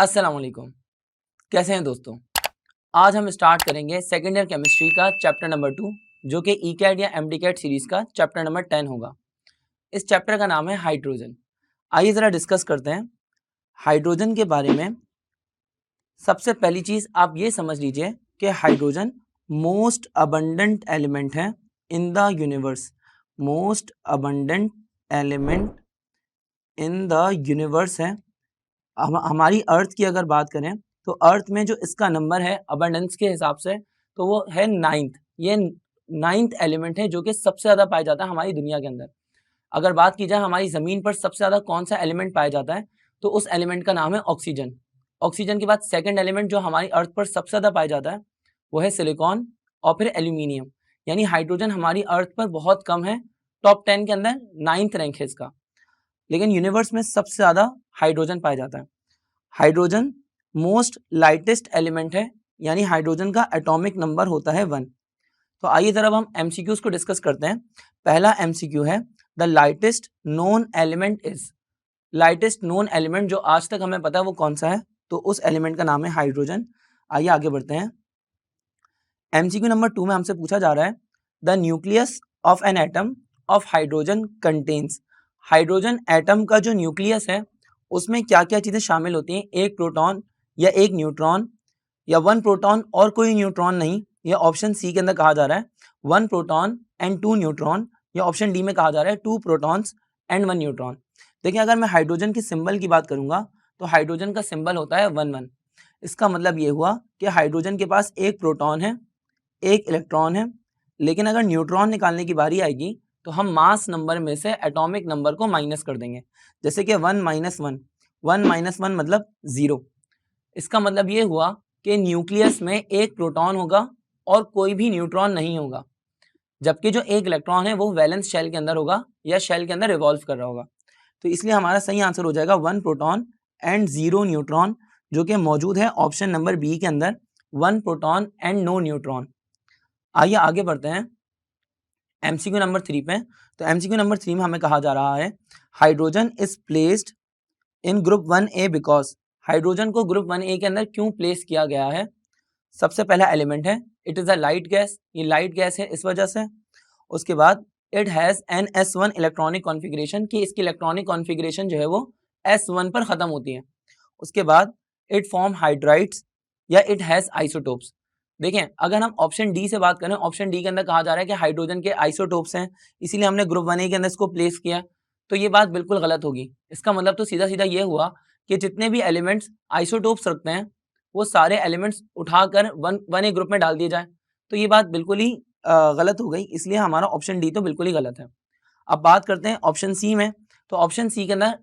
अस्सलाम वालेकुम। कैसे हैं दोस्तों? आज हम स्टार्ट करेंगे सेकेंड ईयर केमिस्ट्री का चैप्टर नंबर 2 जो कि ईकैट या एमडीकैट सीरीज का चैप्टर नंबर 10 होगा। इस चैप्टर का नाम है हाइड्रोजन। आइए ज़रा डिस्कस करते हैं हाइड्रोजन के बारे में। सबसे पहली चीज़ आप ये समझ लीजिए कि हाइड्रोजन मोस्ट अबंडेंट एलिमेंट है in the universe. Most abundant element in the universe है। हमारी अर्थ की अगर बात करें तो अर्थ में जो इसका नंबर है अबंडेंस के हिसाब से तो वो है 9th। ये 9th एलिमेंट है जो कि सबसे ज़्यादा पाया जाता है हमारी दुनिया के अंदर। अगर बात की जाए हमारी ज़मीन पर सबसे ज़्यादा कौन सा एलिमेंट पाया जाता है तो उस एलिमेंट का नाम है ऑक्सीजन। ऑक्सीजन के बाद सेकेंड एलिमेंट जो हमारी अर्थ पर सबसे ज़्यादा पाया जाता है वो है सिलिकॉन और फिर एल्यूमिनियम। यानी हाइड्रोजन हमारी अर्थ पर बहुत कम है। टॉप 10 के अंदर 9th रैंक है इसका। लेकिन यूनिवर्स में सबसे ज़्यादा हाइड्रोजन पाया जाता है। हाइड्रोजन मोस्ट लाइटेस्ट एलिमेंट है यानी हाइड्रोजन का एटॉमिक नंबर होता है 1। तो आइए जरा हम एमसीक्यूज को डिस्कस करते हैं। पहला एमसीक्यू है the lightest known element is. Lightest known element जो आज तक हमें पता है वो कौन सा है तो उस एलिमेंट का नाम है हाइड्रोजन। आइए आगे बढ़ते हैं। एमसीक्यू नंबर 2 में हमसे पूछा जा रहा है the nucleus of an atom of hydrogen contains. Hydrogen atom का जो न्यूक्लियस है उसमें क्या क्या चीज़ें शामिल होती हैं? एक प्रोटॉन या एक न्यूट्रॉन या वन प्रोटॉन और कोई न्यूट्रॉन नहीं। या ऑप्शन सी के अंदर कहा जा रहा है one proton and two neutron, या ऑप्शन डी में कहा जा रहा है two protons and one neutron. देखिए अगर मैं हाइड्रोजन के सिंबल की बात करूंगा तो हाइड्रोजन का सिंबल होता है 1 1। इसका मतलब ये हुआ कि हाइड्रोजन के पास एक प्रोटॉन है एक इलेक्ट्रॉन है। लेकिन अगर न्यूट्रॉन निकालने की बारी आएगी तो हम मास नंबर में से एटॉमिक नंबर को माइनस कर देंगे। जैसे कि 1 - 1 मतलब 0। इसका मतलब ये हुआ कि न्यूक्लियस में एक प्रोटॉन होगा और कोई भी न्यूट्रॉन नहीं होगा, जबकि जो एक इलेक्ट्रॉन है वो वैलेंस शेल के अंदर होगा या शेल के अंदर रिवॉल्व कर रहा होगा। तो इसलिए हमारा सही आंसर हो जाएगा 1 प्रोटॉन एंड 0 न्यूट्रॉन, जो कि मौजूद है ऑप्शन नंबर बी के अंदर, 1 प्रोटॉन एंड नो न्यूट्रॉन। आइए आगे बढ़ते हैं एमसीक्यू नंबर 3 पे। तो एमसीक्यू नंबर 3 में हमें कहा जा रहा है hydrogen is placed in group 1A because. Hydrogen को ग्रुप 1A के अंदर क्यों प्लेस किया गया है? सबसे पहला एलिमेंट है it is a light gas. ये लाइट गैस है इस वजह से। उसके बाद it has an S1 electronic configuration, कि इसकी इलेक्ट्रॉनिक कॉन्फ़िगरेशन जो है वो S1 पर ख़त्म होती है। उसके बाद इट फॉर्म हाइड्राइड्स या इट हैज़ आइसोटोप्स। देखें अगर हम ऑप्शन डी से बात करें, ऑप्शन डी के अंदर कहा जा रहा है कि हाइड्रोजन के आइसोटोप्स हैं, इसीलिए हमने ग्रुप 1A के अंदर इसको प्लेस किया। तो ये बात बिल्कुल गलत होगी। इसका मतलब तो सीधा सीधा ये हुआ कि जितने भी एलिमेंट्स आइसोटोप्स रखते हैं वो सारे एलिमेंट्स उठाकर 1A ग्रुप में डाल दिए जाए। तो ये बात बिल्कुल ही गलत हो गई, इसलिए हमारा ऑप्शन डी तो बिल्कुल ही गलत है। अब बात करते हैं ऑप्शन सी में। तो ऑप्शन सी के अंदर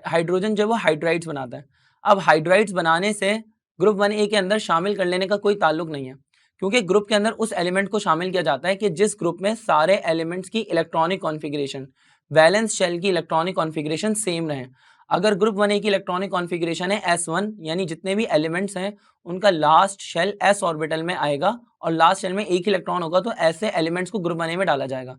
हाइड्रोजन जो है वो हाइड्राइड्स बनाता है। अब हाइड्राइड्स बनाने से ग्रुप 1A के अंदर शामिल कर लेने का कोई ताल्लुक नहीं है, क्योंकि ग्रुप के अंदर उस एलिमेंट को शामिल किया जाता है कि जिस ग्रुप में सारे एलिमेंट्स की इलेक्ट्रॉनिक कॉन्फ़िगरेशन, वैलेंस शेल की इलेक्ट्रॉनिक कॉन्फ़िगरेशन सेम रहे। अगर ग्रुप 1A की इलेक्ट्रॉनिक कॉन्फ़िगरेशन है S1, यानी जितने भी एलिमेंट्स हैं उनका लास्ट शेल S ऑर्बिटल में आएगा और लास्ट शेल में एक ही इलेक्ट्रॉन होगा, तो ऐसे एलिमेंट्स को ग्रुप 1A में डाला जाएगा।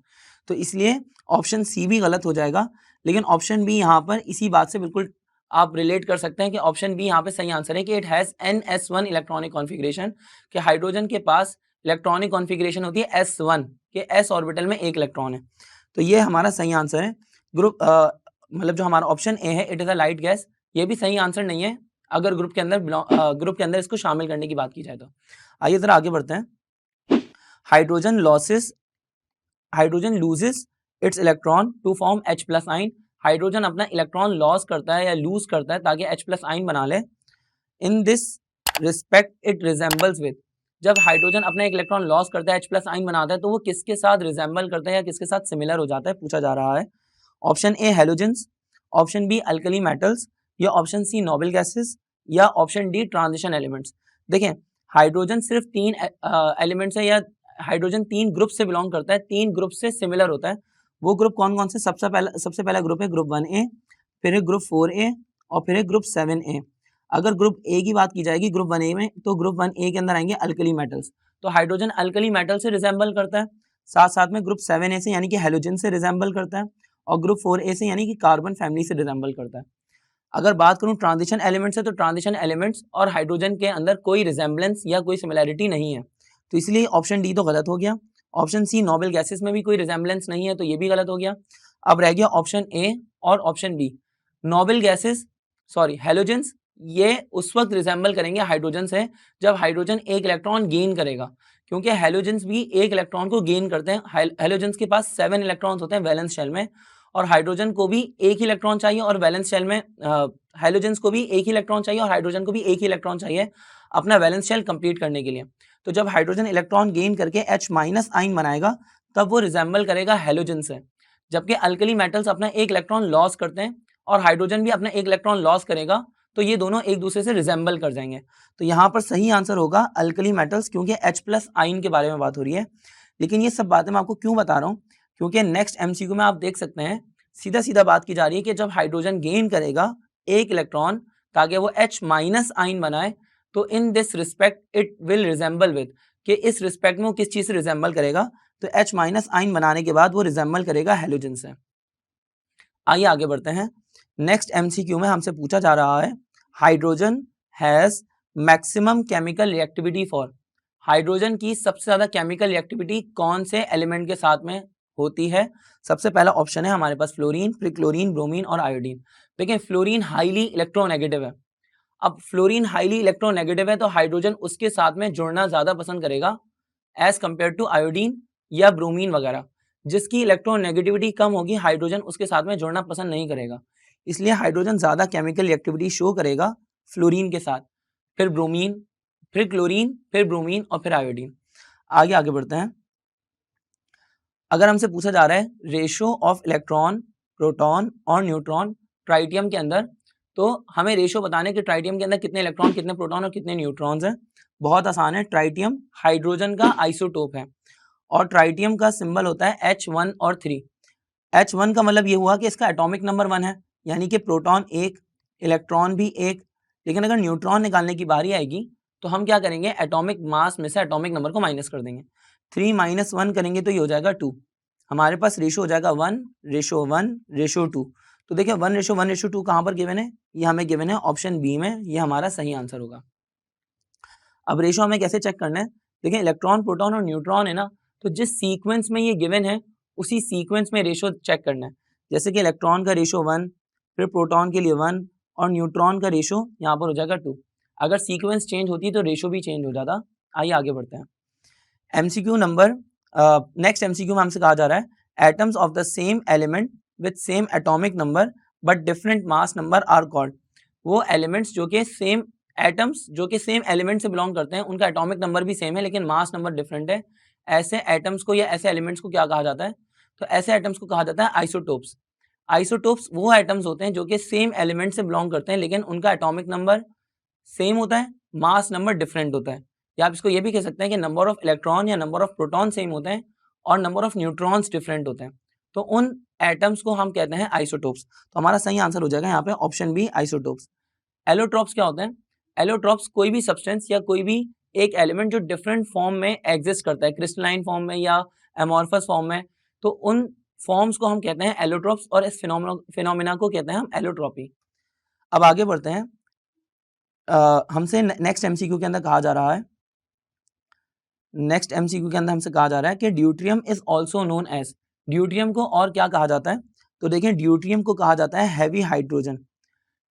तो इसलिए ऑप्शन सी भी गलत हो जाएगा। लेकिन ऑप्शन बी यहाँ पर इसी बात से बिल्कुल आप रिलेट कर सकते हैं कि ऑप्शन बी यहाँ पे सही आंसर है कि it has NS1 electronic configuration, कि हाइड्रोजन के पास इलेक्ट्रॉनिक कॉन्फ़िगरेशन होती है S1 के S ऑर्बिटल में एक इलेक्ट्रॉन है। तो ये हमारा सही आंसर है। ग्रुप मतलब जो हमारा ऑप्शन ए है it is a light gas, ये भी सही आंसर नहीं है अगर ग्रुप के अंदर इसको शामिल करने की बात की जाए तो। आइए ज़रा आगे बढ़ते हैं। Hydrogen loses its electron to form H+ ion. Hydrogen अपना इलेक्ट्रॉन लॉस करता है या लूज करता है ताकि H+ आइन बना ले। In this respect it resembles with. जब हाइड्रोजन अपना एक इलेक्ट्रॉन लॉस करता है H+ आइन बनाता है तो वो किसके साथ रिजेंबल करता है या किसके साथ सिमिलर हो जाता है, पूछा जा रहा है। Option A halogens, option B alkali metals, या ऑप्शन सी नोबल गैसेस, या ऑप्शन डी ट्रांजिशन एलिमेंट्स। देखें हाइड्रोजन सिर्फ 3 एलिमेंट्स है या हाइड्रोजन 3 ग्रुप से बिलोंग करता है, 3 ग्रुप से सिमिलर होता है। वो ग्रुप कौन कौन से? सबसे पहला ग्रुप है ग्रुप 1A, फिर है ग्रुप 4A और फिर है ग्रुप 7A। अगर ग्रुप ए की बात की जाएगी ग्रुप 1A में तो ग्रुप 1A के अंदर आएंगे अल्कली मेटल्स। तो हाइड्रोजन अल्कली मेटल से रिजेंबल करता है, साथ साथ में ग्रुप 7A से यानी कि हेलोजन से रिजेंबल करता है, और ग्रुप 4A से यानी कि कार्बन फैमिली से रिजेंबल करता है। अगर बात करूं ट्रांजिशन एलिमेंट्स से, तो ट्रांजिशन एलिमेंट्स और हाइड्रोजन के अंदर कोई रिजेंबलेंस या कोई सिमिलैरिटी नहीं है, तो इसलिए ऑप्शन डी तो गलत हो गया। ऑप्शन सी नोबल गैसेस में भी कोई रिजेंबलेंस नहीं है, तो ये भी गलत हो गया। अब रह गया ऑप्शन ए और option B. Noble gases halogens, ये उस वक्त रिजेंबल करेंगे हाइड्रोजन से जब हाइड्रोजन एक इलेक्ट्रॉन गेन करेगा, क्योंकि हेलोजेंस भी एक इलेक्ट्रॉन को गेन करते हैं। हेलोजेंस के पास 7 इलेक्ट्रॉन्स होते हैं वैलेंस शेल में, और हाइड्रोजन को भी एक ही इलेक्ट्रॉन चाहिए, और वैलेंस शेल में हेलोजेंस को भी एक ही इलेक्ट्रॉन चाहिए और हाइड्रोजन को भी एक ही इलेक्ट्रॉन चाहिए अपना वैलेंस शेल कंप्लीट करने के लिए। तो जब हाइड्रोजन इलेक्ट्रॉन गेन करके H- आइन बनाएगा तब वो रिजेंबल करेगा हेलोजन से, जबकि अल्कली मेटल्स अपना एक इलेक्ट्रॉन लॉस करते हैं और हाइड्रोजन भी अपना एक इलेक्ट्रॉन लॉस करेगा, तो ये दोनों एक दूसरे से रिजेंबल कर जाएंगे। तो यहाँ पर सही आंसर होगा अल्कली मेटल्स, क्योंकि H+ आइन के बारे में बात हो रही है। लेकिन ये सब बातें मैं आपको क्यों बता रहा हूँ, क्योंकि नेक्स्ट MCQ में आप देख सकते हैं सीधा सीधा बात की जा रही है कि जब हाइड्रोजन गेन करेगा एक इलेक्ट्रॉन ताकि वो H- आइन बनाए, तो in this respect it will resemble with, कि इस रिस्पेक्ट में वो किस चीज से रिजेंबल करेगा, तो H- आइन बनाने के बाद वो रिजेंबल करेगा हेलोजन से। आइए आगे बढ़ते हैं। नेक्स्ट MCQ में हमसे पूछा जा रहा है hydrogen has maximum chemical reactivity for, hydrogen की सबसे ज्यादा केमिकल रिएक्टिविटी कौन से एलिमेंट के साथ में होती है। सबसे पहला ऑप्शन है हमारे पास फ्लोरीन, फिर क्लोरीन, ब्रोमीन और आयोडीन। देखिए फ्लोरीन हाईली इलेक्ट्रोनेगेटिव है। अब फ्लोरीन हाईली इलेक्ट्रोनेगेटिव है तो हाइड्रोजन उसके साथ में जुड़ना ज्यादा पसंद करेगा एज कंपेयर टू आयोडीन या ब्रोमीन वगैरह। जिसकी इलेक्ट्रोनेगेटिविटी कम होगी हाइड्रोजन उसके साथ में जुड़ना पसंद नहीं करेगा, इसलिए हाइड्रोजन ज्यादा केमिकल रिएक्टिविटी शो करेगा फ्लोरीन के साथ, फिर ब्रोमीन, फिर क्लोरीन, फिर ब्रोमीन और फिर आयोडीन। आगे आगे बढ़ते हैं। अगर हमसे पूछा जा रहा है रेशो ऑफ इलेक्ट्रॉन, प्रोटॉन और न्यूट्रॉन ट्राइटियम के अंदर, तो हमें रेशो बताने कि ट्राइटियम के अंदर कितने इलेक्ट्रॉन, कितने प्रोटॉन और कितने न्यूट्रॉन्स हैं। बहुत आसान है, ट्राइटियम हाइड्रोजन का आइसोटोप है और ट्राइटियम का सिंबल होता है H1 और 3। H1 का मतलब ये हुआ कि इसका एटॉमिक नंबर 1 है, यानी कि प्रोटॉन एक, इलेक्ट्रॉन भी एक। लेकिन अगर न्यूट्रॉन निकालने की बारी आएगी तो हम क्या करेंगे, एटॉमिक मास में से एटॉमिक नंबर को माइनस कर देंगे। 3 - 1 करेंगे तो ये हो जाएगा 2। हमारे पास रेशो हो जाएगा 1:1:2। तो देखिए 1:1:2 कहाँ पर गिवन है, ये हमें गिवन है ऑप्शन बी में, ये हमारा सही आंसर होगा। अब रेशो हमें कैसे चेक करना है, देखिए इलेक्ट्रॉन, प्रोटॉन और न्यूट्रॉन है ना, तो जिस सीक्वेंस में ये गिवन है उसी सीक्वेंस में रेशो चेक करना है। जैसे कि इलेक्ट्रॉन का रेशो 1, फिर प्रोटॉन के लिए 1 और न्यूट्रॉन का रेशो यहाँ पर हो जाएगा 2। अगर सीक्वेंस चेंज होती तो रेशो भी चेंज हो जाता। आइए आगे बढ़ते हैं। MCQ नंबर नेक्स्ट MCQ में हमसे कहा जा रहा है atoms of the same element with same atomic number but different mass number are called. वो एलिमेंट्स जो कि सेम एटम्स जो कि सेम एलिमेंट से बिलोंग करते हैं, उनका एटॉमिक नंबर भी सेम है लेकिन मास नंबर डिफरेंट है, ऐसे एटम्स को या ऐसे एलिमेंट्स को क्या कहा जाता है, तो ऐसे एटम्स को कहा जाता है आइसोटोप्स। आइसोटोप्स वो एटम्स होते हैं जो कि सेम एलिमेंट से बिलोंग करते हैं लेकिन उनका एटॉमिक नंबर सेम होता है, मास नंबर डिफरेंट होता है। या आप इसको ये भी कह सकते हैं कि नंबर ऑफ इलेक्ट्रॉन या नंबर ऑफ प्रोटॉन सेम होते हैं और नंबर ऑफ न्यूट्रॉन्स डिफरेंट होते हैं, तो उन एटम्स को हम कहते हैं आइसोटोप्स। तो हमारा सही आंसर हो जाएगा यहाँ पे ऑप्शन बी आइसोटोप्स। एलोट्रॉप्स क्या होते हैं, एलोट्रॉप्स कोई भी सब्सटेंस या कोई भी एक एलिमेंट जो डिफरेंट फॉर्म में एग्जिस्ट करता है, क्रिस्टलाइन फॉर्म में या एमॉर्फस फॉर्म में, तो उन फॉर्म्स को हम कहते हैं एलोट्रॉप्स और इस फिनोमिना को कहते हैं हम एलोट्रॉपी। अब आगे बढ़ते हैं। हमसे नेक्स्ट MCQ के अंदर कहा जा रहा है, नेक्स्ट MCQ के अंदर हमसे कहा जा रहा है कि deuterium is also known as, deuterium को और क्या कहा जाता है, तो देखिए ड्यूट्रियम को कहा जाता है हैवी हाइड्रोजन।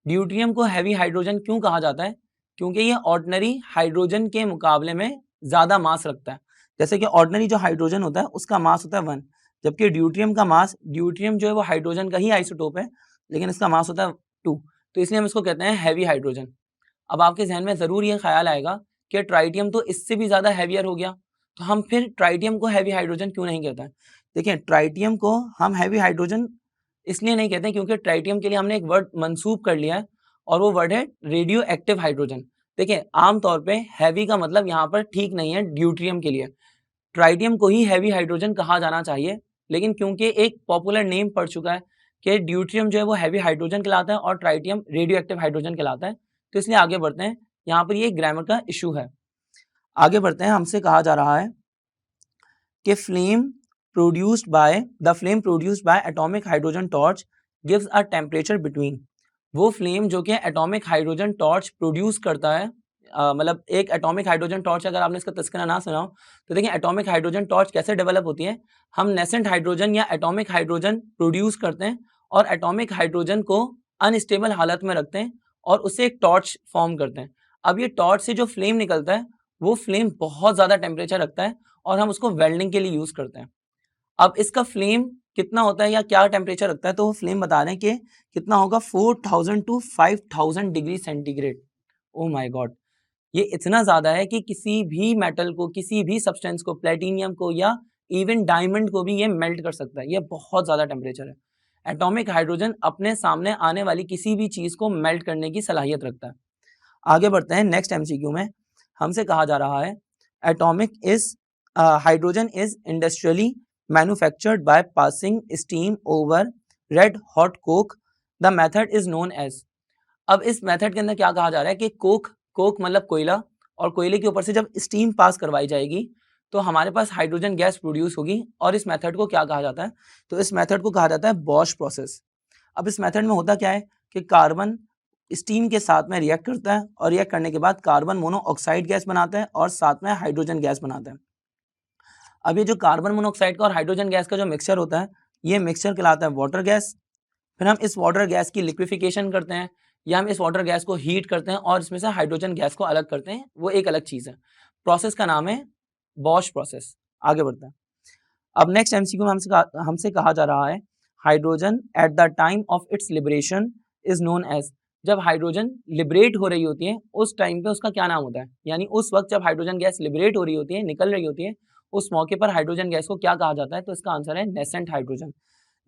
ड्यूट्रियम को हैवी हाइड्रोजन क्यों कहा जाता है, क्योंकि ये ऑर्डिनरी हाइड्रोजन के मुकाबले में ज्यादा मास रखता है। जैसे कि ऑर्डिनरी जो हाइड्रोजन होता है उसका मास होता है 1, जबकि ड्यूट्रियम का मास, ड्यूट्रियम जो है वो हाइड्रोजन का ही आइसोटोप है लेकिन इसका मास होता है 2, तो इसलिए हम इसको कहते हैं हैवी हाइड्रोजन। अब आपके जहन में जरूर ये ख्याल आएगा कि ट्राइटियम तो इससे भी ज्यादा हैवियर हो गया, तो हम फिर ट्राइटियम को हैवी हाइड्रोजन क्यों नहीं कहते हैं। देखिए ट्राइटियम को हम हैवी हाइड्रोजन इसलिए नहीं कहते क्योंकि ट्राइटियम के लिए हमने एक वर्ड मंसूब कर लिया है और वो वर्ड है रेडियो एक्टिव हाइड्रोजन। देखिए आमतौर पे हैवी का मतलब यहाँ पर ठीक नहीं है ड्यूट्रियम के लिए, ट्राइटियम को ही हैवी हाइड्रोजन कहा जाना चाहिए, लेकिन क्योंकि एक पॉपुलर नेम पड़ चुका है कि ड्यूट्रियम जो है वो हैवी हाइड्रोजन कहलाता है और ट्राइटियम रेडियो एक्टिव हाइड्रोजन कहलाता है, तो इसलिए आगे बढ़ते हैं। यहाँ पर ये ग्रामर का इशू है। आगे बढ़ते हैं। हमसे कहा जा रहा है कि flame produced by atomic hydrogen torch gives a temperature between, वो फ्लेम जो कि एटॉमिक हाइड्रोजन टॉर्च प्रोड्यूस करता है, मतलब एक एटॉमिक हाइड्रोजन टॉर्च, अगर आपने इसका तस्करा ना सुना हो तो देखिए एटॉमिक हाइड्रोजन टॉर्च कैसे डेवलप होती है। हम नेसेंट हाइड्रोजन या एटॉमिक हाइड्रोजन प्रोड्यूस करते हैं और एटॉमिक हाइड्रोजन को अनस्टेबल हालत में रखते हैं और उससे एक टॉर्च फॉर्म करते हैं। अब ये टॉर्च से जो फ्लेम निकलता है वो फ्लेम बहुत ज़्यादा टेम्परेचर रखता है और हम उसको वेल्डिंग के लिए यूज़ करते हैं। अब इसका फ्लेम कितना होता है या क्या टेम्परेचर रखता है, तो वो फ्लेम बता रहे हैं कि कितना होगा, 4000 to 5000 degree centigrade. Oh my god, ये इतना ज़्यादा है कि किसी भी मेटल को, किसी भी सब्सटेंस को, प्लेटिनियम को या इवन डायमंड को भी ये मेल्ट कर सकता है। ये बहुत ज़्यादा टेम्परेचर है। एटॉमिक हाइड्रोजन अपने सामने आने वाली किसी भी चीज़ को मेल्ट करने की सलाहियत रखता है। आगे बढ़ते हैं नेक्स्ट एमसीक्यू में। हमसे कहा जा रहा है atomic is hydrogen is industrially manufactured by passing steam over red hot coke. The method is known as. अब इस मेथड के अंदर क्या कहा जा रहा है कि कोक मतलब कोयला, और कोयले के ऊपर से जब स्टीम पास करवाई जाएगी तो हमारे पास हाइड्रोजन गैस प्रोड्यूस होगी। और इस मेथड को क्या कहा जाता है, तो इस मेथड को कहा जाता है बॉश प्रोसेस। अब इस मेथड में होता क्या है कि कार्बन स्टीम के साथ में रिएक्ट करता है और रिएक्ट करने के बाद कार्बन मोनोऑक्साइड गैस बनाता है और साथ में हाइड्रोजन गैस बनाता है। अब ये जो कार्बन मोनोऑक्साइड का और हाइड्रोजन गैस का जो मिक्सचर होता है, ये मिक्सचर कहलाता है वाटर गैस। फिर हम इस वाटर गैस की लिक्विफिकेशन करते हैं या हम इस वाटर गैस को हीट करते हैं और इसमें से हाइड्रोजन गैस को अलग करते हैं, वो एक अलग चीज़ है। प्रोसेस का नाम है बॉश प्रोसेस। आगे बढ़ते हैं। अब नेक्स्ट एमसीक्यू में हमसे कहा जा रहा है hydrogen at the time of its liberation is known as. जब हाइड्रोजन लिबरेट हो रही होती है उस टाइम पे उसका क्या नाम होता है, यानी उस वक्त जब हाइड्रोजन गैस लिबरेट हो रही होती है, निकल रही होती है, उस मौके पर हाइड्रोजन गैस को क्या कहा जाता है, तो इसका आंसर है नेसेंट हाइड्रोजन।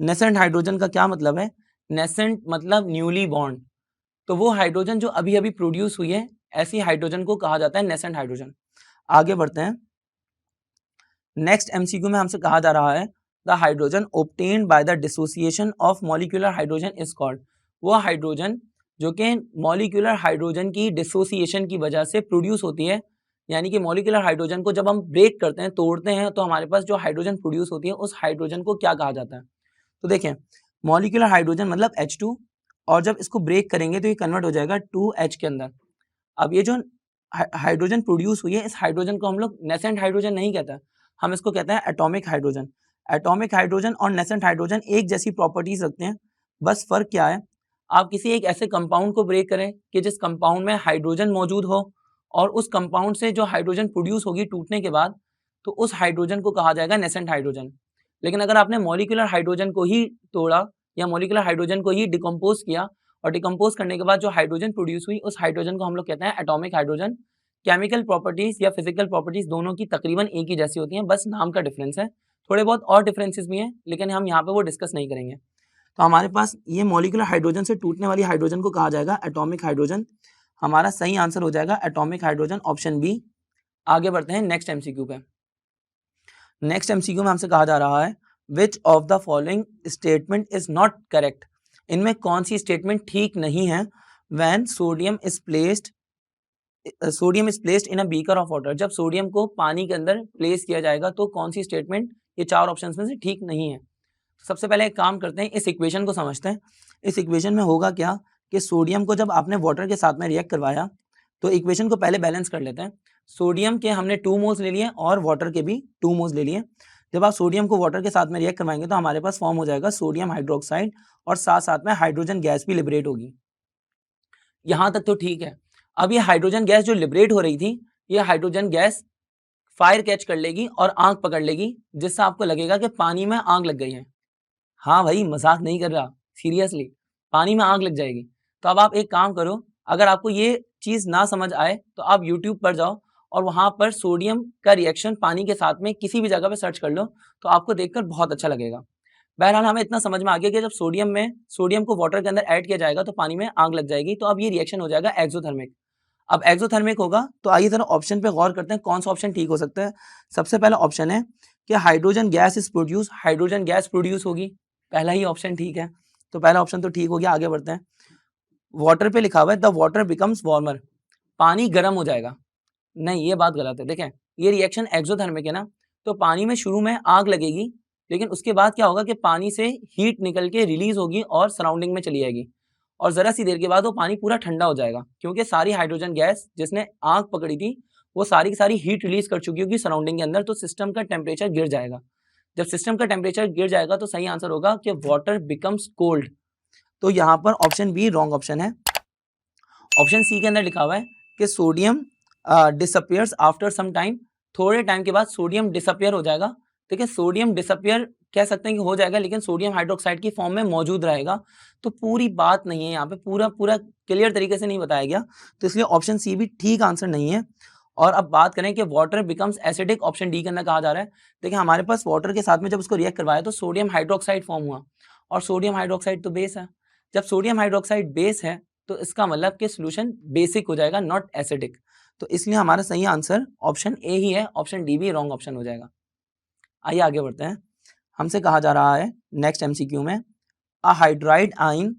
नेसेंट हाइड्रोजन का क्या मतलब है, नेसेंट मतलब न्यूली बॉर्न। तो वो हाइड्रोजन जो अभी अभी प्रोड्यूस हुई है, ऐसी हाइड्रोजन को कहा जाता है नेसेंट हाइड्रोजन। आगे बढ़ते हैं। नेक्स्ट एमसीक्यू में हमसे कहा जा रहा है the hydrogen obtained by the dissociation of molecular hydrogen is called. वो हाइड्रोजन जो कि मॉलिक्यूलर हाइड्रोजन की डिसोसिएशन की वजह से प्रोड्यूस होती है, यानी कि मॉलिक्यूलर हाइड्रोजन को जब हम ब्रेक करते हैं, तोड़ते हैं, तो हमारे पास जो हाइड्रोजन प्रोड्यूस होती है उस हाइड्रोजन को क्या कहा जाता है। तो देखें, मॉलिक्यूलर हाइड्रोजन मतलब H2, और जब इसको ब्रेक करेंगे तो ये कन्वर्ट हो जाएगा 2H के अंदर। अब ये जो हाइड्रोजन प्रोड्यूस हुई है, इस हाइड्रोजन को हम लोग नेसेंट हाइड्रोजन नहीं कहते, हम इसको कहते हैं एटॉमिक हाइड्रोजन। एटॉमिक हाइड्रोजन और नेसेंट हाइड्रोजन एक जैसी प्रॉपर्टीज रखते हैं, बस फर्क क्या है, आप किसी एक ऐसे कंपाउंड को ब्रेक करें कि जिस कंपाउंड में हाइड्रोजन मौजूद हो और उस कंपाउंड से जो हाइड्रोजन प्रोड्यूस होगी टूटने के बाद, तो उस हाइड्रोजन को कहा जाएगा नेसेंट हाइड्रोजन। लेकिन अगर आपने मॉलिक्यूलर हाइड्रोजन को ही तोड़ा या मॉलिक्यूलर हाइड्रोजन को ही डिकम्पोज किया और डिकम्पोज करने के बाद जो हाइड्रोजन प्रोड्यूस हुई, उस हाइड्रोजन को हम लोग कहते हैं एटॉमिक हाइड्रोजन। केमिकल प्रॉपर्टीज या फिजिकल प्रॉपर्टीज दोनों की तकरीबन एक ही जैसी होती हैं, बस नाम का डिफरेंस है। थोड़े बहुत और डिफरेंसेस भी हैं, लेकिन हम यहाँ पे वो डिस्कस नहीं करेंगे। तो हमारे पास ये मॉलिक्यूलर हाइड्रोजन से टूटने वाली हाइड्रोजन को कहा जाएगा एटॉमिक हाइड्रोजन। हमारा सही आंसर हो जाएगा एटॉमिक हाइड्रोजन, ऑप्शन बी। आगे बढ़ते हैं नेक्स्ट एमसीक्यू पे। नेक्स्ट एमसीक्यू में हमसे कहा जा रहा है which of the following statement is not correct. इनमें कौन सी स्टेटमेंट ठीक नहीं है। When sodium is placed in a beaker of water. जब सोडियम को पानी के अंदर प्लेस किया जाएगा तो कौन सी स्टेटमेंट ये चार ऑप्शंस में से ठीक नहीं है। सबसे पहले एक काम करते हैं, इस इक्वेशन को समझते हैं। इस इक्वेशन में होगा क्या कि सोडियम को जब आपने वाटर के साथ में रिएक्ट करवाया, तो इक्वेशन को पहले बैलेंस कर लेते हैं। सोडियम के हमने 2 मोल्स ले लिए और वाटर के भी 2 मोल्स ले लिए। जब आप सोडियम को वाटर के साथ में रिएक्ट करवाएंगे तो हमारे पास फॉर्म हो जाएगा सोडियम हाइड्रोक्साइड और साथ साथ में हाइड्रोजन गैस भी लिबरेट होगी। यहाँ तक तो ठीक है। अब ये हाइड्रोजन गैस जो लिबरेट हो रही थी, ये हाइड्रोजन गैस फायर कैच कर लेगी और आग पकड़ लेगी, जिससे आपको लगेगा कि पानी में आग लग गई है। हाँ भाई, मजाक नहीं कर रहा, सीरियसली पानी में आग लग जाएगी। तो अब आप एक काम करो, अगर आपको ये चीज़ ना समझ आए तो आप यूट्यूब पर जाओ और वहाँ पर सोडियम का रिएक्शन पानी के साथ में किसी भी जगह पे सर्च कर लो, तो आपको देखकर बहुत अच्छा लगेगा। बहरहाल हमें इतना समझ में आ गया कि जब सोडियम को वाटर के अंदर ऐड किया जाएगा तो पानी में आग लग जाएगी। तो अब ये रिएक्शन हो जाएगा एक्सोथर्मिक। अब एक्सोथर्मिक होगा तो आइए जरा ऑप्शन पे गौर करते हैं, कौन सा ऑप्शन ठीक हो सकता है। सबसे पहला ऑप्शन है कि hydrogen gas is produce, hydrogen gas produce होगी। पहला ही ऑप्शन ठीक है, तो पहला ऑप्शन तो ठीक हो गया। आगे बढ़ते हैं। वाटर पे लिखा हुआ है द वाटर बिकम्स वार्मर, पानी गर्म हो जाएगा। नहीं, ये बात गलत है। देखें, ये रिएक्शन एक्सोथर्मिक है ना, तो पानी में शुरू में आग लगेगी, लेकिन उसके बाद क्या होगा कि पानी से हीट निकल के रिलीज होगी और सराउंडिंग में चली जाएगी। और ज़रा सी देर के बाद वो पानी पूरा ठंडा हो जाएगा, क्योंकि सारी हाइड्रोजन गैस जिसने आग पकड़ी थी वो सारी की सारी हीट रिलीज कर चुकी होगी सराउंडिंग के अंदर, तो सिस्टम का टेम्परेचर गिर जाएगा। जब सिस्टम का टेम्परेचर गिर जाएगा तो सही आंसर होगा कि वाटर बिकम्स कोल्ड। तो यहाँ पर ऑप्शन बी रॉन्ग ऑप्शन है। ऑप्शन सी के अंदर लिखा हुआ है कि sodium disappears after some time, थोड़े टाइम के बाद सोडियम डिसअपियर हो जाएगा। ठीक है, सोडियम डिसअपियर कह सकते हैं कि हो जाएगा, लेकिन सोडियम हाइड्रोक्साइड की फॉर्म में मौजूद रहेगा। तो पूरी बात नहीं है यहाँ पे, पूरा पूरा क्लियर तरीके से नहीं बताया गया, तो इसलिए ऑप्शन सी भी ठीक आंसर नहीं है। और अब बात करें कि water becomes acidic, option D के अंदर कहा जा रहा है। देखिए हमारे पास वाटर के साथ में जब उसको रिएक्ट करवाया तो सोडियम हाइड्रोक्साइड फॉर्म हुआ, और सोडियम हाइड्रोक्साइड तो बेस है। जब सोडियम हाइड्रोक्साइड बेस है तो इसका मतलब कि सोल्यूशन बेसिक हो जाएगा, नॉट एसिडिक। तो इसलिए हमारा सही आंसर ऑप्शन ए ही है, ऑप्शन डी भी रॉन्ग ऑप्शन हो जाएगा। आइए आगे बढ़ते हैं। हमसे कहा जा रहा है नेक्स्ट एमसीक्यू में, a hydride ion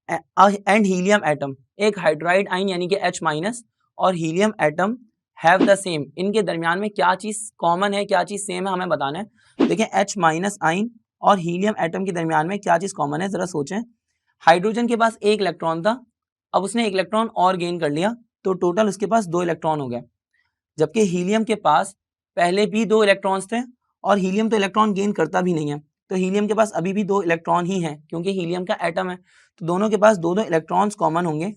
and helium atom, एक हाइड्राइड आयन यानी कि H- और helium atom have the same, इनके दरमियान में क्या चीज कॉमन है, क्या चीज सेम है, हमें बताना है। देखिए H- आयन और हीलियम एटम के दरमियान में क्या चीज कॉमन है, जरा सोचें। हाइड्रोजन के पास एक इलेक्ट्रॉन था, अब उसने एक इलेक्ट्रॉन और गेन कर लिया, तो टोटल उसके पास 2 इलेक्ट्रॉन हो गए। जबकि हीलियम के पास पहले भी 2 इलेक्ट्रॉन्स थे, और हीलियम तो इलेक्ट्रॉन गेन करता भी नहीं है, तो हीलियम के पास अभी भी 2 इलेक्ट्रॉन ही हैं, क्योंकि हीलियम का एटम है, तो दोनों के पास 2-2 इलेक्ट्रॉन्स कॉमन होंगे।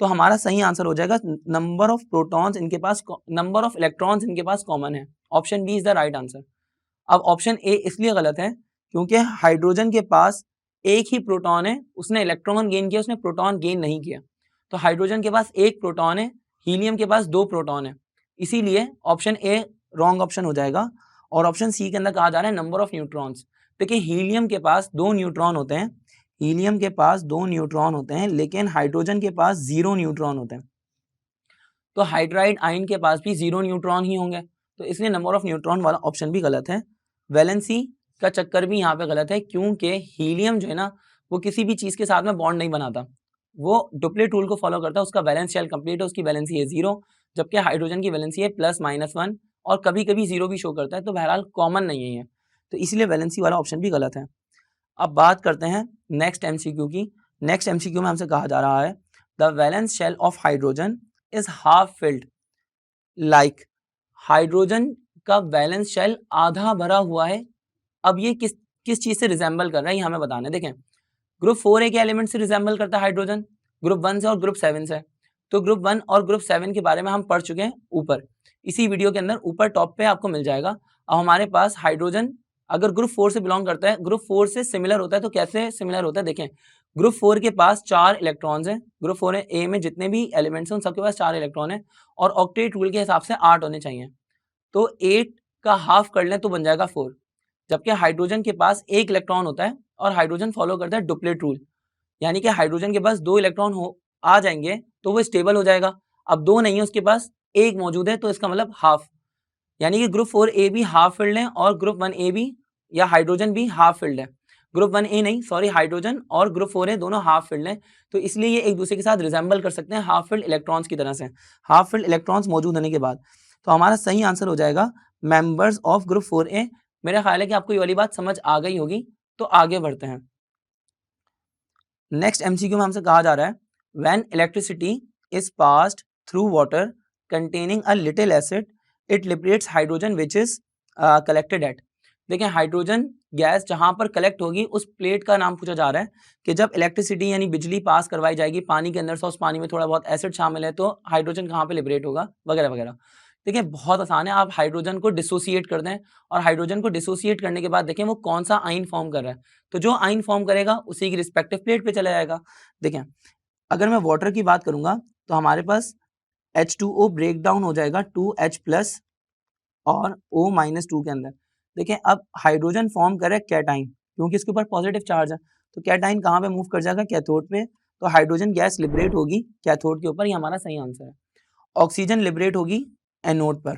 तो हमारा सही आंसर हो जाएगा नंबर ऑफ प्रोटॉन्स इनके पास, नंबर ऑफ इलेक्ट्रॉन्स इनके पास कॉमन है। Option B is the right answer. अब ऑप्शन ए इसलिए गलत है क्योंकि हाइड्रोजन के पास एक ही प्रोटॉन है, उसने इलेक्ट्रॉन गेन किया, उसने प्रोटॉन गेन नहीं किया। तो हाइड्रोजन के पास एक प्रोटॉन है, हीलियम के पास 2 प्रोटॉन है, इसीलिए ऑप्शन ए रॉन्ग ऑप्शन हो जाएगा। और ऑप्शन सी के अंदर कहा जा रहा है नंबर ऑफ न्यूट्रॉन्स। देखिए हीलियम के पास 2 न्यूट्रॉन होते हैं, हीलियम के पास 2 न्यूट्रॉन होते हैं, लेकिन हाइड्रोजन के पास 0 न्यूट्रॉन होते हैं। तो हाइड्राइड आयन के पास भी 0 न्यूट्रॉन ही होंगे, तो इसलिए नंबर ऑफ न्यूट्रॉन वाला ऑप्शन भी गलत है। वैलेंसी का चक्कर भी यहाँ पे गलत है, क्योंकि हीलियम जो है ना वो किसी भी चीज के साथ में बॉन्ड नहीं बनाता, वो डुप्लेट रूल को फॉलो करता है, उसका वैलेंस शेल कंप्लीट है, उसकी वैलेंसी है 0, जबकि हाइड्रोजन की वैलेंसी है +-1 और कभी कभी 0 भी शो करता है, तो बहरहाल कॉमन नहीं है, तो इसलिए वैलेंसी वाला ऑप्शन भी गलत है। अब बात करते हैं नेक्स्ट एमसीक्यू की। नेक्स्ट एमसीक्यू में हमसे कहा जा रहा है the valence shell of hydrogen is half filled like, hydrogen का वैलेंस शेल आधा भरा हुआ है। अब ये किस किस चीज से रिजेंबल कर रहा है, ये हमें बताना है। देखें ग्रुप 4A के एलिमेंट से रिजेंबल करता है हाइड्रोजन, ग्रुप 1 से और ग्रुप 7 से। तो ग्रुप 1 और ग्रुप 7 के बारे में हम पढ़ चुके हैं ऊपर, इसी वीडियो के अंदर ऊपर टॉप पे आपको मिल जाएगा। अब हमारे पास हाइड्रोजन अगर ग्रुप 4 से बिलोंग करता है, ग्रुप 4 से सिमिलर होता है, तो कैसे सिमिलर होता है देखें। ग्रुप 4 के पास 4 इलेक्ट्रॉन्स हैं, ग्रुप 4A में जितने भी एलिमेंट्स हैं उन सबके पास 4 इलेक्ट्रॉन है, और ऑक्टेट रूल के हिसाब से 8 होने चाहिए, तो 8 का हाफ कर लें तो बन जाएगा 4। जबकि हाइड्रोजन के पास एक इलेक्ट्रॉन होता है, और हाइड्रोजन फॉलो करता है डुप्लेट रूल, यानी कि हाइड्रोजन के पास 2 इलेक्ट्रॉन हो आ जाएंगे तो वो स्टेबल हो जाएगा। अब 2 नहीं है उसके पास, एक मौजूद है, तो इसका मतलब हाफ, यानी कि ग्रुप 4A भी हाफ फिल्ड है और ग्रुप 1A भी या हाइड्रोजन भी हाफ फिल्ड है। ग्रुप 1A नहीं सॉरी, हाइड्रोजन और ग्रुप 4A दोनों हाफ फिल्ड हैं, तो इसलिए ये एक दूसरे के साथ रिजेंबल कर सकते हैं हाफ फिल्ड इलेक्ट्रॉन्स की तरह से, हाफ फिल्ड इलेक्ट्रॉन्स मौजूद होने के बाद। तो हमारा सही आंसर हो जाएगा मेंबर्स ऑफ ग्रुप 4A। मेरा ख्याल है कि आपको ये वाली बात समझ आ गई होगी, तो आगे बढ़ते हैं। नेक्स्ट एमसीक्यू में हमसे कहा जा रहा है when electricity is passed through water containing a little acid it liberates hydrogen which is collected at. देखें हाइड्रोजन गैस जहां पर कलेक्ट होगी उस प्लेट का नाम पूछा जा रहा है कि जब इलेक्ट्रिसिटी यानी बिजली पास करवाई जाएगी पानी के अंदर से, उस पानी में थोड़ा बहुत एसिड शामिल है, तो हाइड्रोजन कहाँ पे लिबरेट होगा, वगैरह वगैरह। देखिए बहुत आसान है, आप हाइड्रोजन को डिसोसिएट कर दें, और हाइड्रोजन को डिसोसिएट करने के बाद देखें वो कौन सा आयन फॉर्म कर रहा है, तो जो आयन फॉर्म करेगा उसी की रिस्पेक्टिव प्लेट पे चला जाएगा। देखें अगर मैं वाटर की बात करूंगा तो हमारे पास H2O ब्रेक डाउन हो जाएगा 2H+ और O-2 के अंदर। देखें अब हाइड्रोजन फॉर्म करे कैटाइन, क्योंकि इसके ऊपर पॉजिटिव चार्ज है, तो कैटाइन कहाँ पे मूव कर जाएगा, कैथोड पे, तो हाइड्रोजन गैस लिबरेट होगी कैथोड के ऊपर, ये हमारा सही आंसर है। ऑक्सीजन लिबरेट होगी एनोड पर।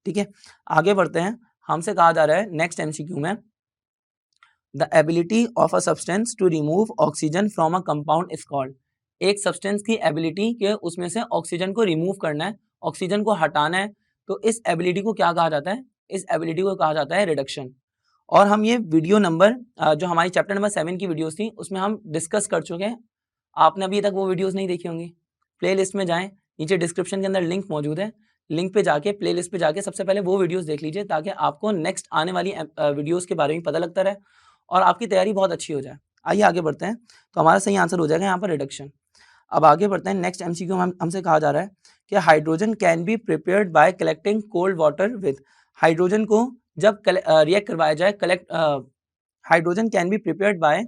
ठीक है आगे बढ़ते हैं। हमसे कहा जा रहा है नेक्स्ट एमसीक्यू में the ability of a substance to remove oxygen from a compound is called. एक सब्सटेंस की एबिलिटी के उसमें से ऑक्सीजन को रिमूव करना है, ऑक्सीजन को हटाना है, तो इस एबिलिटी को क्या कहा जाता है, इस एबिलिटी को कहा जाता है रिडक्शन। और हम ये वीडियो नंबर जो हमारी चैप्टर नंबर 7 की वीडियोस थी उसमें हम डिस्कस कर चुके हैं। आपने अभी तक वो वीडियोस नहीं देखी होंगी, प्लेलिस्ट में जाएं, नीचे डिस्क्रिप्शन के अंदर लिंक मौजूद है, लिंक पे जाके प्लेलिस्ट पे जाके सबसे पहले वो वीडियोस देख लीजिए ताकि आपको नेक्स्ट आने वाली वीडियोस के बारे में पता लगता रहे और आपकी तैयारी बहुत अच्छी हो जाए। आइए आगे बढ़ते हैं। तो हमारा सही आंसर हो जाएगा यहाँ पर रिडक्शन। अब आगे बढ़ते हैं। नेक्स्ट एमसीक्यू हमसे कहा जा रहा है कि hydrogen can be prepared by collecting cold water with. Hydrogen को जब रिएक्ट करवाया जाए, hydrogen can be prepared by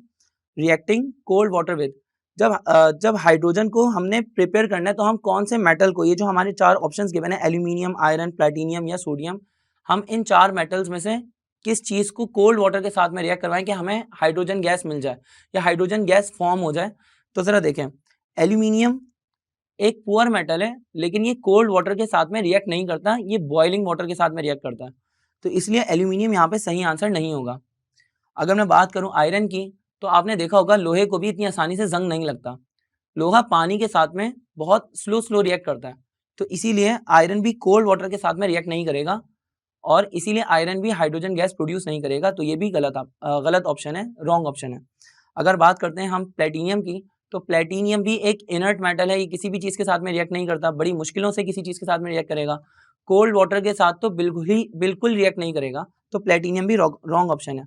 reacting cold water with. जब हाइड्रोजन को हमने प्रिपेयर करना है तो हम कौन से मेटल को, ये जो हमारे 4 ऑप्शंस गिवन है, एल्यूमिनियम, आयरन, प्लैटिनियम या सोडियम, हम इन 4 मेटल्स में से किस चीज़ को कोल्ड वाटर के साथ में रिएक्ट करवाएं कि हमें हाइड्रोजन गैस मिल जाए या हाइड्रोजन गैस फॉर्म हो जाए। तो ज़रा देखें, एल्यूमिनियम एक पुअर मेटल है लेकिन ये कोल्ड वाटर के साथ में रिएक्ट नहीं करता, ये बॉइलिंग वाटर के साथ में रिएक्ट करता है, तो इसलिए एल्यूमिनियम यहाँ पे सही आंसर नहीं होगा। अगर मैं बात करूँ आयरन की, तो आपने देखा होगा लोहे को भी इतनी आसानी से जंग नहीं लगता, लोहा पानी के साथ में बहुत स्लो रिएक्ट करता है, तो इसीलिए आयरन भी कोल्ड वाटर के साथ में रिएक्ट नहीं करेगा और इसीलिए आयरन भी हाइड्रोजन गैस प्रोड्यूस नहीं करेगा, तो ये भी गलत ऑप्शन है, रॉन्ग ऑप्शन है। अगर बात करते हैं हम प्लेटिनियम की, तो प्लेटिनियम भी एक इनर्ट मेटल है, ये किसी भी चीज़ के साथ में रिएक्ट नहीं करता, बड़ी मुश्किलों से किसी चीज़ के साथ में रिएक्ट करेगा, कोल्ड वाटर के साथ तो बिल्कुल रिएक्ट नहीं करेगा, तो प्लेटिनियम भी रॉन्ग ऑप्शन है।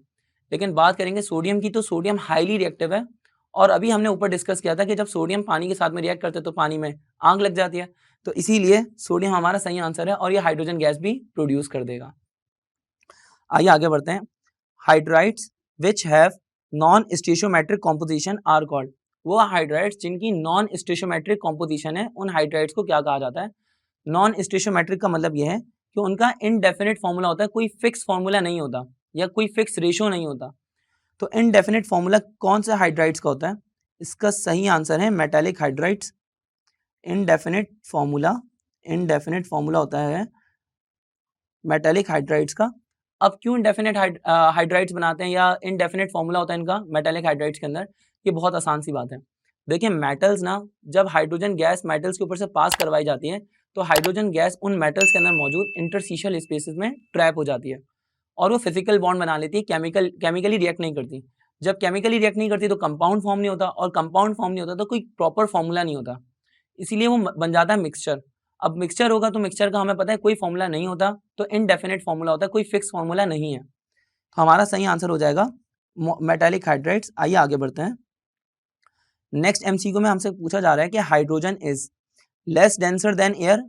लेकिन बात करेंगे सोडियम की, तो सोडियम हाईली रिएक्टिव है और अभी हमने ऊपर डिस्कस किया था कि जब सोडियम पानी के साथ में रिएक्ट करते हैं तो पानी में आग लग जाती है, तो इसीलिए सोडियम हमारा सही आंसर है और ये हाइड्रोजन गैस भी प्रोड्यूस कर देगा। आइए आगे बढ़ते हैं। Hydrides which have non stoichiometric composition are called. वो हाइड्राइड्स जिनकी नॉन स्टेशियोमेट्रिक कॉम्पोजिशन है, उन हाइड्राइड्स को क्या कहा जाता है? नॉन स्टेशियोमेट्रिक का मतलब यह है कि उनका इनडेफिनिट फॉर्मूला होता है, कोई फिक्स फॉर्मूला नहीं होता या कोई फिक्स रेशियो नहीं होता। तो इनडेफिनिट फॉर्मूला कौन सा हाइड्राइड्स का होता है? इसका सही आंसर है मेटालिक हाइड्राइड्स। इनडेफिनिट फॉर्मूला होता है मेटालिक हाइड्राइड्स का। अब क्यों इनडेफिनिट हाइड्राइड्स बनाते हैं या इनडेफिनिट फॉर्मूला होता है इनका मेटालिक हाइड्राइड्स के अंदर? ये बहुत आसान सी बात है। देखिए मेटल्स ना, जब हाइड्रोजन गैस मेटल्स के ऊपर से पास करवाई जाती है तो हाइड्रोजन गैस उन मेटल्स के अंदर मौजूद इंटरस्टिशियल स्पेसेस में ट्रैप हो जाती है और वो फिजिकल बॉन्ड बना लेती है, केमिकली रिएक्ट नहीं करती। जब केमिकली रिएक्ट नहीं करती तो कंपाउंड फॉर्म नहीं होता और कंपाउंड फॉर्म नहीं होता तो कोई प्रॉपर फॉर्मूला नहीं होता, इसीलिए वो बन जाता है मिक्सचर। अब मिक्सचर होगा तो मिक्सचर का हमें पता है कोई फॉर्मूला नहीं होता, तो इनडेफिनिट फॉर्मूला होता है, कोई फिक्स फॉर्मूला नहीं है। तो हमारा सही आंसर हो जाएगा मेटालिक हाइड्राइड्स। आइए आगे बढ़ते हैं। नेक्स्ट एमसीक्यू में हमसे पूछा जा रहा है कि hydrogen is less denser then air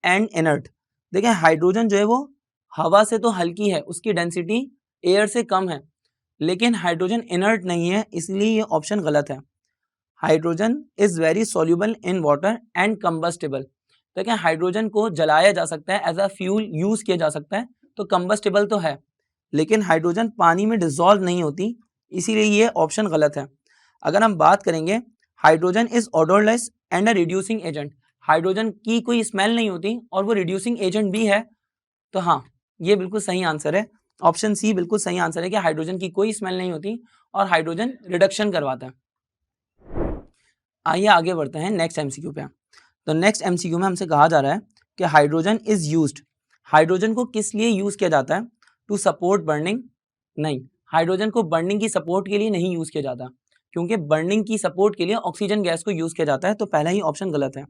and inert. देखिए हाइड्रोजन जो है वो हवा से तो हल्की है, उसकी डेंसिटी एयर से कम है, लेकिन हाइड्रोजन इनर्ट नहीं है, इसलिए ये ऑप्शन गलत है। Hydrogen is very soluble in water and combustible. देखिए हाइड्रोजन को जलाया जा सकता है, एज अ फ्यूल यूज किया जा सकता है, तो कंबस्टेबल तो है, लेकिन हाइड्रोजन पानी में डिसॉल्व नहीं होती, इसीलिए ये ऑप्शन गलत है। अगर हम बात करेंगे hydrogen is odourless and a reducing agent, hydrogen की कोई स्मेल नहीं होती और वो रिड्यूसिंग एजेंट भी है, तो हाँ ये बिल्कुल सही आंसर है। ऑप्शन सी बिल्कुल सही आंसर है कि हाइड्रोजन की कोई स्मेल नहीं होती और हाइड्रोजन रिडक्शन करवाता है। आइए आगे बढ़ते हैं नेक्स्ट एमसीक्यू पे। तो नेक्स्ट एमसीक्यू में हमसे कहा जा रहा है कि हाइड्रोजन इज यूज्ड, हाइड्रोजन को किस लिए यूज किया जाता है? To support burning? नहीं, हाइड्रोजन को बर्निंग की सपोर्ट के लिए नहीं यूज किया जाता, क्योंकि बर्निंग की सपोर्ट के लिए ऑक्सीजन गैस को यूज किया जाता है, तो पहला ही ऑप्शन गलत है।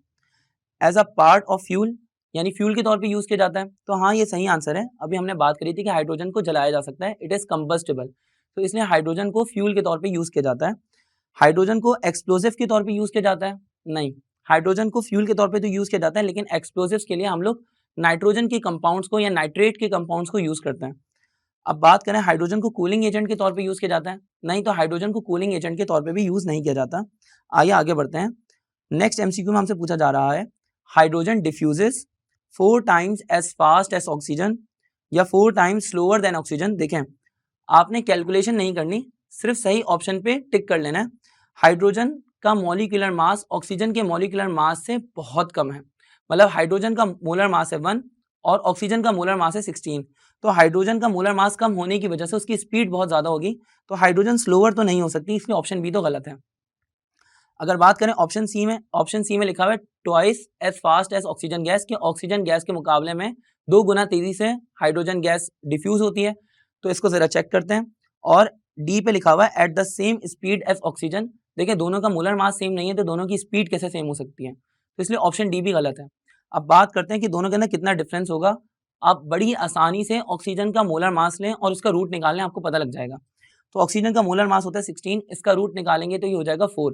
As a part of fuel, यानी फ्यूल के तौर पे यूज किया जाता है, तो हाँ ये सही आंसर है। अभी हमने बात करी थी कि हाइड्रोजन को जलाया जा सकता है, इट इज कंबस्टेबल, तो इसलिए हाइड्रोजन को फ्यूल के तौर पे यूज किया जाता है। हाइड्रोजन को एक्सप्लोजिव के तौर पे यूज किया जाता है? नहीं, हाइड्रोजन को फ्यूल के तौर पे तो यूज किया जाता है, लेकिन एक्सप्लोजिव्स के लिए हम लोग नाइट्रोजन के कंपाउंड्स को या नाइट्रेट के कंपाउंड्स को यूज करते हैं। अब बात करें हाइड्रोजन को कूलिंग एजेंट के तौर पे यूज किया जाता है? नहीं, तो हाइड्रोजन को कूलिंग एजेंट के तौर पे भी यूज नहीं किया जाता। आइए आगे बढ़ते हैं। नेक्स्ट एमसीक्यू में हमसे पूछा जा रहा है hydrogen diffuses 4 times as fast as oxygen या 4 टाइम्स स्लोअर देन ऑक्सीजन। देखें आपने कैलकुलेशन नहीं करनी, सिर्फ सही ऑप्शन पे टिक कर लेना है। हाइड्रोजन का मॉलिक्यूलर मास ऑक्सीजन के मॉलिक्यूलर मास से बहुत कम है, मतलब हाइड्रोजन का मोलर मास है 1 और ऑक्सीजन का मोलर मास है 16, तो हाइड्रोजन का मोलर मास कम होने की वजह से उसकी स्पीड बहुत ज़्यादा होगी, तो हाइड्रोजन स्लोअर तो नहीं हो सकती, इसलिए ऑप्शन बी तो गलत है। अगर बात करें ऑप्शन सी में लिखा हुआ है twice as fast as oxygen gas, कि ऑक्सीजन गैस के मुकाबले में 2 गुना तेजी से हाइड्रोजन गैस डिफ्यूज होती है, तो इसको जरा चेक करते हैं। और डी पे लिखा हुआ है at the same speed as oxygen. देखिए दोनों का मोलर मास सेम नहीं है तो दोनों की स्पीड कैसे सेम हो सकती है, तो इसलिए ऑप्शन डी भी गलत है। अब बात करते हैं कि दोनों के अंदर कितना डिफरेंस होगा। आप बड़ी आसानी से ऑक्सीजन का मोलर मास लें और उसका रूट निकाल लें, आपको पता लग जाएगा। तो ऑक्सीजन का मोलर मास होता है 16, इसका रूट निकालेंगे तो ये हो जाएगा 4।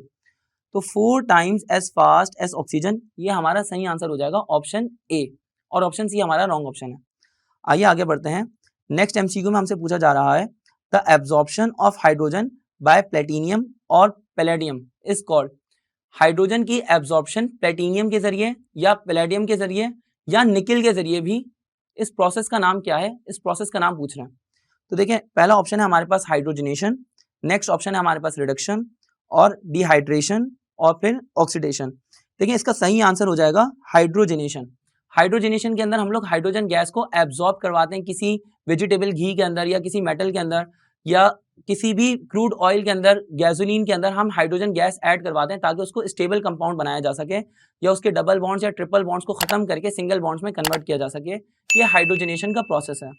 तो 4 times as fast as oxygen, ये हमारा सही आंसर हो जाएगा ऑप्शन ए, और ऑप्शन सी हमारा रॉन्ग ऑप्शन है। आइए आगे बढ़ते हैं। नेक्स्ट एमसीक्यू में हमसे पूछा जा रहा है the absorption of hydrogen bye platinum और पैलेडियम इज कॉल्ड। हाइड्रोजन की एब्जॉर्प्शन प्लेटिनियम के जरिए या पैलेडियम के जरिए या निकल के जरिए भी, इस प्रोसेस का नाम क्या है, इस प्रोसेस का नाम पूछ रहे हैं। तो देखिए पहला ऑप्शन है हमारे पास हाइड्रोजनेशन, नेक्स्ट ऑप्शन है हमारे पास रिडक्शन और डिहाइड्रेशन और फिर ऑक्सीडेशन। देखिए इसका सही आंसर हो जाएगा हाइड्रोजनेशन। हाइड्रोजनेशन के अंदर हम लोग हाइड्रोजन गैस को एब्जॉर्ब करवाते हैं किसी वेजिटेबल घी के अंदर या किसी मेटल के अंदर या किसी भी क्रूड ऑयल के अंदर, गैसोलीन के अंदर हम हाइड्रोजन गैस ऐड करवाते हैं ताकि उसको स्टेबल कंपाउंड बनाया जा सके या उसके डबल बॉन्ड्स या ट्रिपल बॉन्ड्स को खत्म करके सिंगल बॉन्ड्स में कन्वर्ट किया जा सके। ये हाइड्रोजनेशन का प्रोसेस है।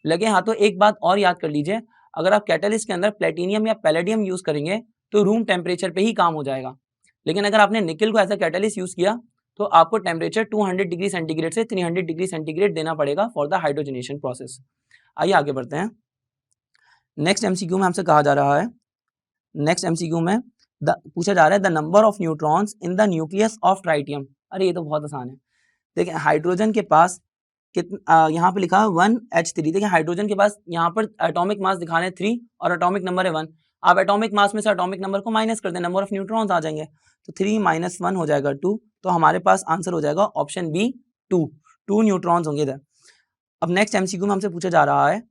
लगे हाँ तो एक बात और याद कर लीजिए, अगर आप कैटलिस्ट के अंदर प्लेटिनियम या पैलेडियम यूज करेंगे तो रूम टेम्परेचर पे ही काम हो जाएगा, लेकिन अगर आपने निकल को एज अ कैटलिस्ट यूज किया तो आपको टेम्परेचर 200 डिग्री सेंटीग्रेड से 300 डिग्री सेंटीग्रेड देना पड़ेगा फॉर द हाइड्रोजनेशन प्रोसेस। आइए आगे बढ़ते हैं। नेक्स्ट एमसीक्यू में हमसे कहा जा रहा है, नेक्स्ट एमसीक्यू में पूछा जा रहा है the number of neutrons in the nucleus of tritium. अरे ये तो बहुत आसान है। देखिए हाइड्रोजन के पास कितना, यहाँ पे लिखा है 1H3। देखिए हाइड्रोजन के पास यहाँ पर एटॉमिक मास दिखा रहे हैं 3 और एटॉमिक नंबर है 1। आप एटॉमिक मास में से एटॉमिक नंबर को माइनस कर दें, नंबर ऑफ न्यूट्रॉन्स आ जाएंगे, तो 3 - 1 हो जाएगा 2। तो हमारे पास आंसर हो जाएगा ऑप्शन बी 2 न्यूट्रॉन्स होंगे इधर। अब नेक्स्ट एमसीक्यू में हमसे पूछा जा रहा है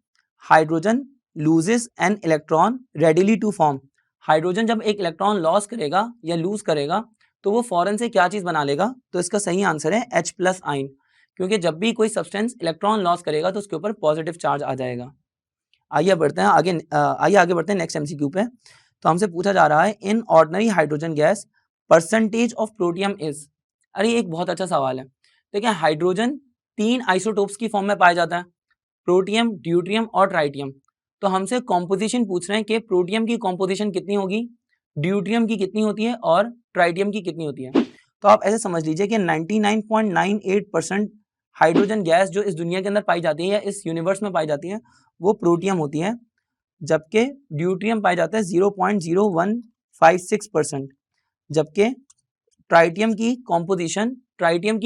hydrogen loses an electron readily to form. Hydrogen जब एक इलेक्ट्रॉन लॉस करेगा या लूज करेगा तो वो फौरन से क्या चीज बना लेगा, तो इसका सही आंसर है H+ आयन, क्योंकि जब भी कोई सब्सटेंस इलेक्ट्रॉन लॉस करेगा तो उसके ऊपर पॉजिटिव चार्ज आ जाएगा। आइए बढ़ते हैं आगे, आगे बढ़ते हैं नेक्स्ट एमसीक्यू पे। तो हमसे पूछा जा रहा है in ordinary hydrogen gas percentage of protium is. अरे एक बहुत अच्छा सवाल है। देखिए हाइड्रोजन 3 आइसोटोप्स की फॉर्म में पाया जाता है, प्रोटियम, ड्यूट्रियम और ट्राइटियम। तो हमसे कॉम्पोजिशन पूछ रहे हैं कि प्रोटियम की कॉम्पोजिशन कितनी होगी, ड्यूट्रियम की कितनी होती है और ट्राइटियम की कितनी होती है। तो आप ऐसे समझ लीजिए कि 99.98% हाइड्रोजन गैस जो इस दुनिया के अंदर पाई जाती है या इस यूनिवर्स में पाई जाती है वो प्रोटियम होती है, जबकि ड्यूट्रियम पाया जाता है 0.0156%। जबकि ट्राइटियम की कॉम्पोजिशन, ट्राइटियम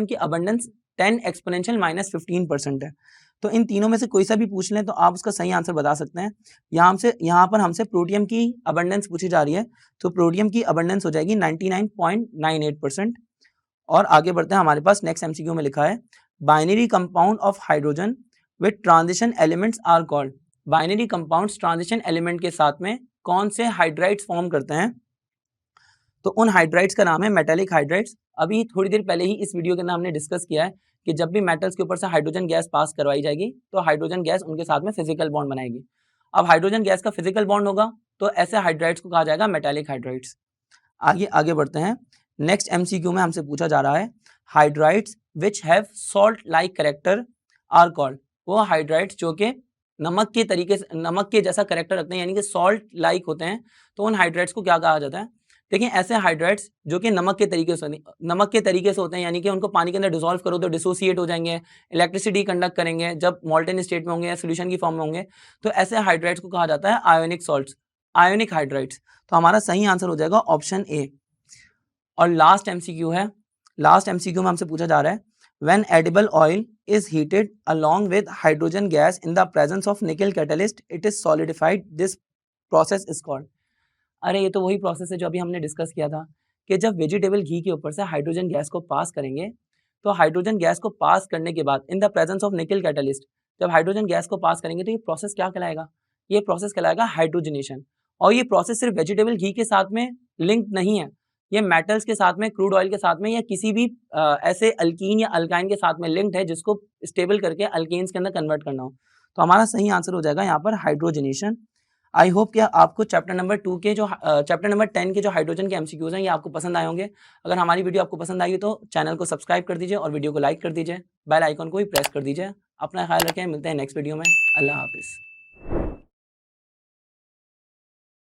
की अबंडेंस 10 एक्सपोनेंशियल -15% है। तो इन तीनों में से कोई सा भी पूछ लें तो आप उसका सही आंसर बता सकते हैं। यहाँ पर हमसे प्रोटियम की अबंडेंस पूछी जा रही है, तो प्रोटियम की अबंडेंस हो जाएगी 99.98%। और आगे बढ़ते हैं, हमारे पास नेक्स्ट एमसीक्यू में लिखा है binary compound of hydrogen with transition elements are called. Binary compounds transition element के साथ में कौन से हाइड्राइड्स फॉर्म करते हैं, तो उन हाइड्राइड्स का नाम है मेटेलिक हाइड्राइड्स। अभी थोड़ी देर पहले ही इस वीडियो के अंदर हमने डिस्कस किया है कि जब भी मेटल्स के ऊपर से हाइड्रोजन गैस पास करवाई जाएगी तो हाइड्रोजन गैस उनके साथ में फिजिकल बॉन्ड बनाएगी। अब हाइड्रोजन गैस का फिजिकल बॉन्ड होगा तो ऐसे हाइड्राइड्स को कहा जाएगा मेटेलिक हाइड्राइड्स। आगे बढ़ते हैं। नेक्स्ट एमसीक्यू में हमसे पूछा जा रहा है hydrides which have salt like character are called. वो हाइड्राइड्स जो कि नमक के जैसा कैरेक्टर रखते हैं यानी कि सॉल्ट लाइक होते हैं, तो उन हाइड्राइड्स को क्या कहा जाता है। देखिए ऐसे हाइड्राइड्स जो कि नमक के तरीके से होते हैं, यानी कि उनको पानी के अंदर डिसॉल्व करो तो डिसोसिएट हो जाएंगे, इलेक्ट्रिसिटी कंडक्ट करेंगे जब मॉल्टन स्टेट में होंगे या सोल्यूशन की फॉर्म में होंगे, तो ऐसे हाइड्राइड्स को कहा जाता है आयोनिक सॉल्ट्स, आयोनिक हाइड्राइड्स। तो हमारा सही आंसर हो जाएगा ऑप्शन ए। और लास्ट एमसीक्यू में हमसे पूछा जा रहा है when edible oil is heated along with hydrogen gas in the presence of निकल catalyst it is solidified, this process is called. अरे ये तो वही प्रोसेस है जो अभी हमने डिस्कस किया था कि जब वेजिटेबल घी के ऊपर से हाइड्रोजन गैस को पास करेंगे तो हाइड्रोजन गैस को पास करने के बाद इन द प्रेजेंस ऑफ निकल कैटलिस्ट, जब हाइड्रोजन गैस को पास करेंगे तो ये प्रोसेस क्या कहलाएगा, ये प्रोसेस कहलाएगा हाइड्रोजनेशन। और ये प्रोसेस सिर्फ वेजिटेबल घी के साथ में लिंक नहीं है, ये मेटल्स के साथ में, क्रूड ऑयल के साथ में या किसी भी ऐसे अल्कीन या अल्काइन के साथ में लिंक्ड है जिसको स्टेबल करके अल्केन्स के अंदर कन्वर्ट करना हो। तो हमारा सही आंसर हो जाएगा यहाँ पर हाइड्रोजनेशन। आई होप कि आपको चैप्टर नंबर 10 के जो हाइड्रोजन के एमसीक्यूज हैं ये आपको पसंद आए होंगे। अगर हमारी वीडियो आपको पसंद आई तो चैनल को सब्सक्राइब कर दीजिए और वीडियो को लाइक कर दीजिए, बेल आइकन को भी प्रेस कर दीजिए। अपना ख्याल रखें, मिलते हैं नेक्स्ट वीडियो में। अल्लाह हाफिज़।